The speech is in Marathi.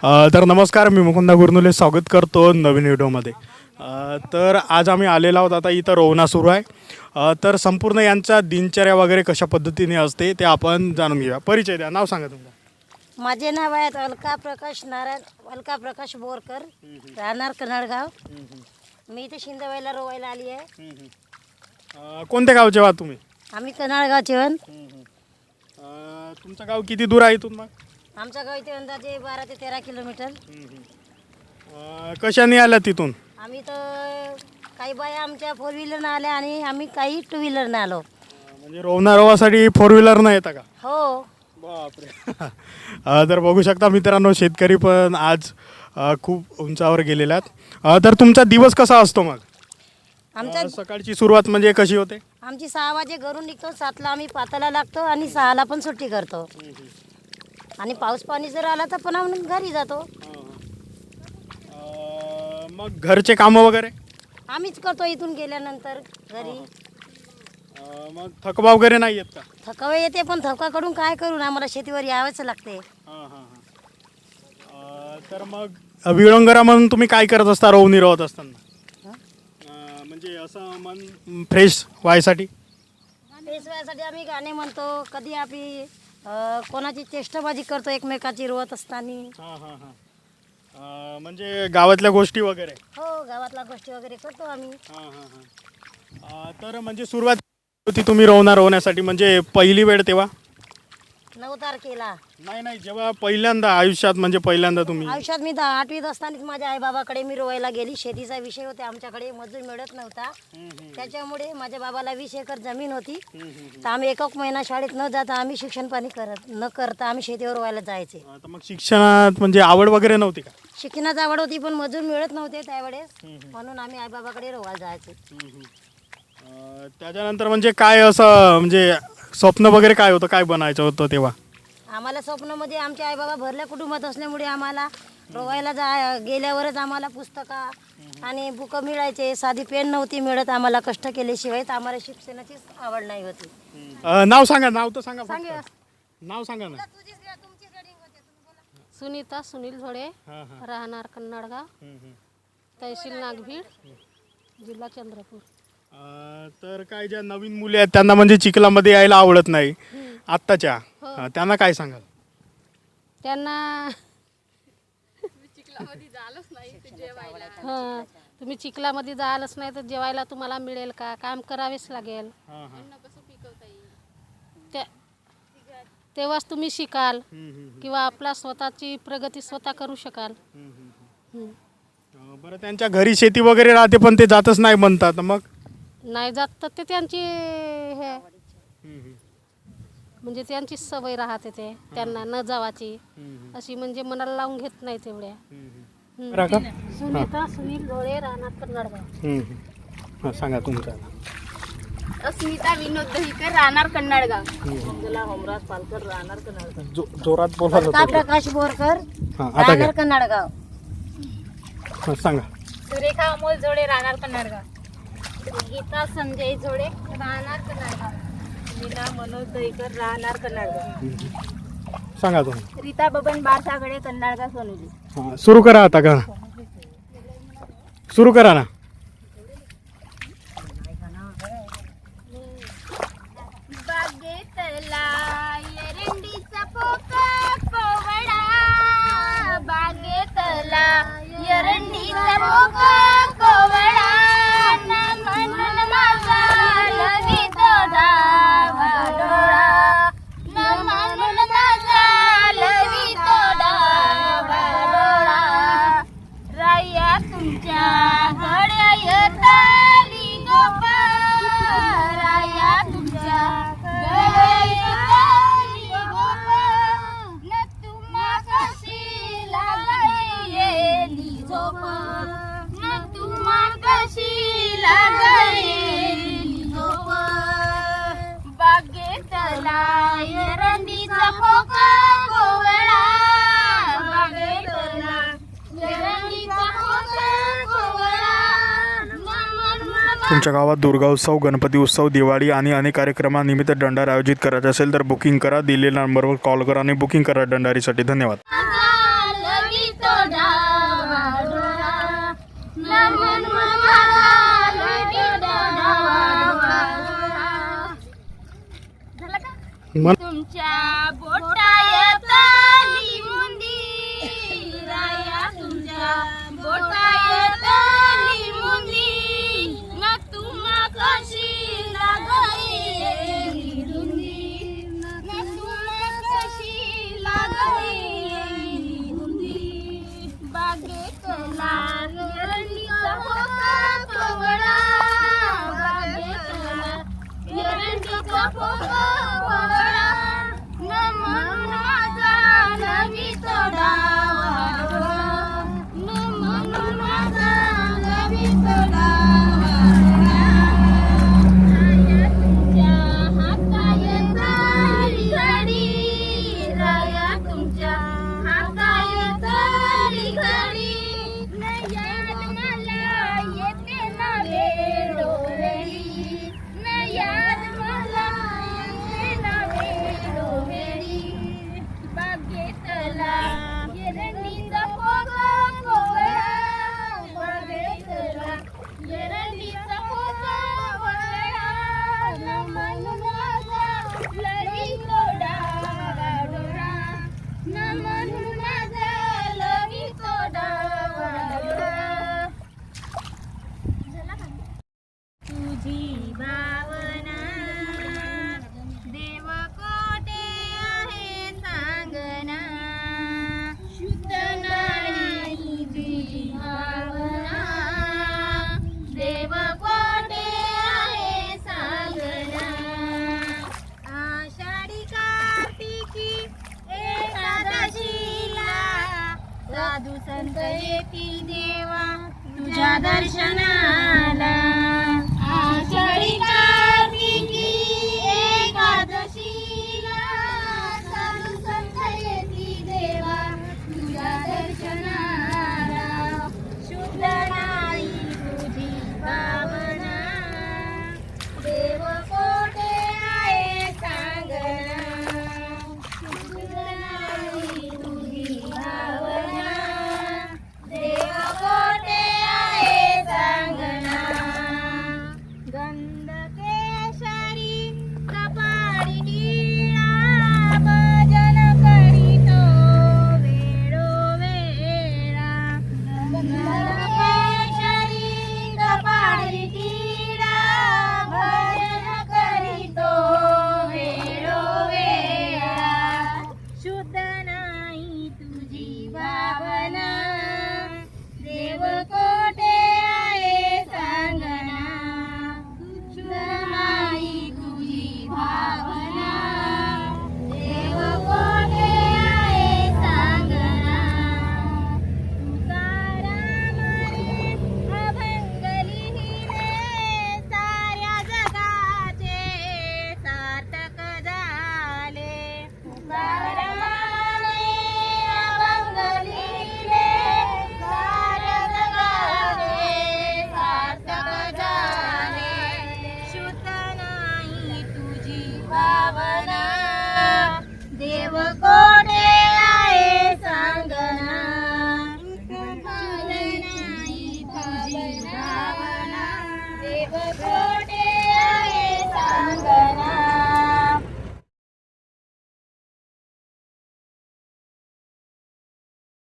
तर नमस्कार, मी मुकुंदा गुरनुले स्वागत करतो नवीन व्हिडिओमध्ये. तर आज आम्ही आलेलो आहोत. आता इथं रोवणा सुरू आहे. तर संपूर्ण यांचा दिनचर्या वगैरे कशा पद्धतीने असते ते आपण जाणून घेऊया. परिचय द्या, नाव सांगा तुमचं. माझे नाव आहे अलका प्रकाश बोरकर, राहणार कन्नडगाव. मी इथे शिंदवाईला रोवायला आली आहे. कोणत्या गावचे आहात तुम्ही? आम्ही कन्नडगावचे वन. तुमचं गाव किती दूर आहे इथून मग? आमचं गाव इथे अंदाजे 12 ते 13 किलोमीटर. कशाने आल्या तिथून? आम्ही तर काही बाया आमच्या 4 व्हीलरनं आल्या आणि आम्ही काही 2 व्हीलरनं आलो. म्हणजे रोवणा रोवासाठी 4 व्हीलरनं येता का? हो. बापरे. तर बघू शकता मित्रांनो, शेतकरी पण आज खूप उंचावर गेलेले आहेत. तर तुमचा दिवस कसा असतो मग? आमच्या सकाळची सुरुवात म्हणजे कशी होते? आमची 6 वाजे घरून निघतो, 7ला आम्ही पाताला लागतो आणि 6ला पण सुट्टी करतो. आणि पाऊस पाणी जर आला तर पण आम्ही घरी जातो. मग घरचे कामं वगैरे आम्हीच करतो इथून गेल्यानंतर घरी. मग थकवा वगैरे नाही येत का? थकावा येते, पण थकाकडून काय करून आम्हाला शेतीवर यावंच लागते. तर मग विळंगरा म्हणून तुम्ही काय करत असता रोवणी रोवत असताना? म्हणजे असं मन फ्रेश व्हायसाठी? फ्रेश व्हायसाठी आम्ही गाणे म्हणतो, कधी आम्ही कोणाची चेष्टाबाजी करतो एकमेकाची रोवत असताना. म्हणजे गावातल्या गोष्टी वगैरे? हो, गावातल्या गोष्टी वगैरे करतो आम्ही. तर म्हणजे सुरुवात होती तुम्ही रोवण्यासाठी म्हणजे पहिली वेळ तेव्हा? 9 तारखेला. नाही, जेव्हा पहिल्यांदा आयुष्यात म्हणजे पहिल्यांदा तुम्ही? आयुष्यात मी 8वीत असतानाच माझ्या आईबाबाकडे मी रोवायला गेली. शेतीचा विषय होता आमच्याकडे, मजूर मिळत नव्हता. त्याच्यामुळे माझ्या बाबाला 20 एकर जमीन होती. तर आम्ही 1 महिना शाळेत न जाता आम्ही शिक्षण पाणी न करता आम्ही शेतीवर रोवायला जायचे. मग शिक्षणात म्हणजे आवड वगैरे नव्हती का? शिक्षणाची आवड होती, पण मजूर मिळत नव्हते त्यावेळेस, म्हणून आम्ही आईबाबाकडे रोवायला जायचो. त्याच्यानंतर म्हणजे काय असं म्हणजे स्वप्न वगैरे काय होतं, काय बनायचं होतं तेव्हा? आम्हाला स्वप्नामध्ये आमचे आईबाबा भरल्या कुटुंबात असल्यामुळे आम्हाला रोवायला गेल्यावरच आम्हाला पुस्तका आणि बुकं मिळायचे. साधी पेन नव्हती मिळत आम्हाला. कष्ट केल्याशिवाय तर आम्हाला शिक्षणाचीच आवड नाही होती. नाव सांगा, नाव तर सांगा. सांगा. नाव सांगा ना. सुनीता सुनील झोडे, राहणार कन्नडगाव, तहसील नागभीड, जिल्हा चंद्रपूर. तर काय ज्या नवीन मुली आहेत त्यांना म्हणजे चिखलामध्ये यायला आवडत नाही आत्ताच्या, त्यांना काय सांगाल? त्यांना तुम्ही चिखलामध्ये जायलाच नाही तर जेवायला तुम्हाला मिळेल का? काम करावेच लागेल. तेव्हाच तुम्ही शिकाल किंवा आपला स्वतःची प्रगती स्वतः करू शकाल. बरं, त्यांच्या घरी शेती वगैरे राहते पण ते जातच नाही म्हणतात, मग नाही जात तर ते त्यांची हे म्हणजे त्यांची सवय राहते, ते त्यांना न जावाची अशी म्हणजे मनाला लावून घेत नाही तेवढ्या. सुनीता सुनील झोडे, राहणार कन्नडगाव. सांगा तुमचं. अस्मिता विनोद दहीकर, राहणार कन्नडगाव. जोरात बोला. अलका प्रकाश बोरकर, राहणार कन्नडगाव. सांगा. सुरेखा अमोल जोडे, राहणार कन्नडगाव. गीता संजय जोडे, राहणार कन्नडगाव. मीना मनोज दहीकर, राहणार कन्नडगाव. सांगा तुम्ही. रीता बबन बारसागडे, कन्नडगाव सोनुली. सुरू करा आता का? सुरू करा ना. बागेतला एरंडीचा पोका कोवळा, बागेतला एरंडीचा पोका कोवळा, ना म्हणून माझा लवितो डावा डोळा, ना म्हणून माझा लवितो डावा डोळा. राया तुमच्या घड्या येताली गोपाळ, राया तुमच्या घड्या येताली गोपाळ, न तुम्हा कशी लागली झोप, न तुम्हा कशी लागली झोप. बागेतला एरंडीचा पोका कोवळा, बागेतला एरंडीचा पोका कोवळा, तुमच्या गावात दुर्गा उत्सव, गणपती उत्सव, दिवाळी आणि अनेक कार्यक्रमानिमित्त दंडार आयोजित करायचे असेल तर बुकिंग करा. दिलेल्या नंबरवर कॉल करा आणि बुकिंग करा दंडारीसाठी. धन्यवाद. तुमच्या बोटायतली मुंदी राया तुमच्या बोटायतली मुंदी न तुम्हा कशी लागली धुंदी न तुम्हा कशी लागली धुंदी बागेतला एरंडीचा पोका कवळा बागेतला एरंडीचा पोका तुझी भावना देव कोठे आहे सांगना शुद्ध नाही तुझी भावना देव कोठे आहे सांगना आषाढी कार्तिकी एकादशीला साधू संत येतील देवा तुझ्या दर्शनाला आषाढी कार्तिकी एकादशीला साधू संत येतील देवा तुझ्या दर्शनाला शुद्ध नाही तुझी भावना देव कोठे आहे सांगना शुद्ध नाही तुझी भावना देव कोठे आहे सांगना गंध केशरी कपाळी टिळा भजन करीतो वेळोवेळा गंध केशरी कपाळी टिळा भजन करीतो वेळोवेळा शुद्ध नाही तुझी भावना देव कोठे आहे सांगना शुद्ध नाही तुझी भावना देव कोठे आहे सांगना तुकारामाने अभंग लिहिले साऱ्या जगाचे सार्थक झाले तुकारामाने अभंग लिहिले साऱ्या जगाचे सार्थक झाले शुद्ध नाही तुझी भावना देव कोठे आहे सांगना शुद्ध नाही तुझी भावना देव